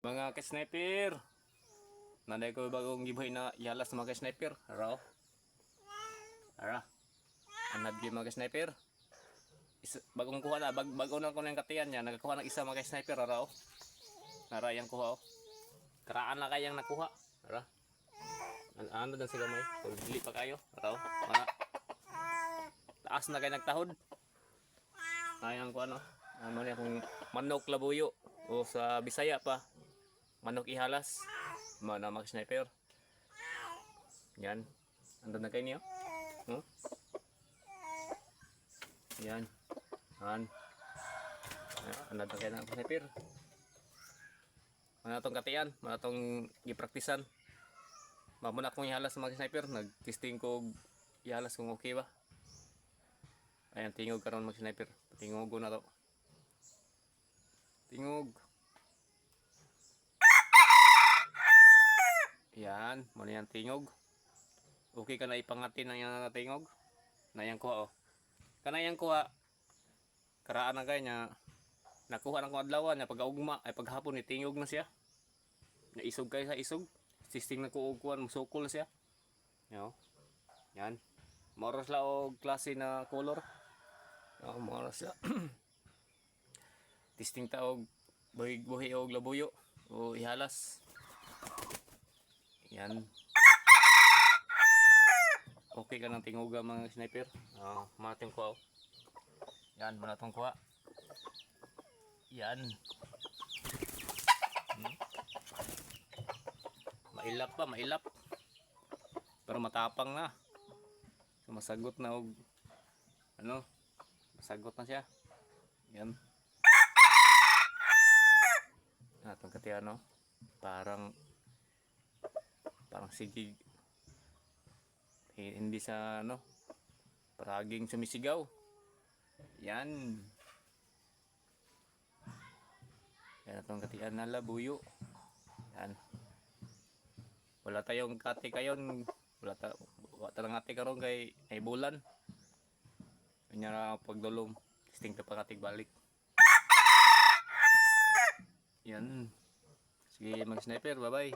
Mga ka-sniper, nanday ko bagong gibuhay na yalas mga ka-sniper. Ara, anad gi mga ka-sniper. Bagong kuha na, bago na ko ng katiyan niya, nagakuha ng isa mga ka-sniper. Nara yang kuha Karaan na kayang nakuha. Ara, ano dan sila may, dili pa kayo. Mga taas na kayo nagtahod. Ayang ko ano niya kung manok labuyo o sa Bisaya pa manok ihalas mga sniper. Yan, andun na kayo niyo. Yan, andun na kayo ng sniper. Mana tong katiyan, mana tong gipraktisan. Mamuna akong ihalas mga sniper, nag-testing ko ihalas kung okay ba. Ayan, tingog karon mag sniper. Tingog na to. Tingog. Yan, muna yan tingog. Okay ka na ipangati na yan na tingog. Na yan kuha Kana yan kuha. Karaan na kaya niya. Nakuha ng adlawan niya pag-augma ay paghapon ni tingog na siya. Naisog kayo sa isog. Sisting na kuukuan, musukol na siya. Yan. Moros la og klase na color. Moros siya. Testing ta og buhi og labuyo o ihalas. Yan. Okay ka ng tinguga mga sniper. Matong kuha. Yan, manatong kuha. Yan. Mailap. Pero matapang na. So, masagot na og masagot na siya. Yan. Atong katiyan parang sige hindi sa paraging sumisigaw. Yan atong katiyan na labuyo. Yan, wala tayong kati kayon, wala talang ati karon kay ay bulan kanya na pagdulom testing ta pakatig balik. Yan, sige mag sniper, bye bye.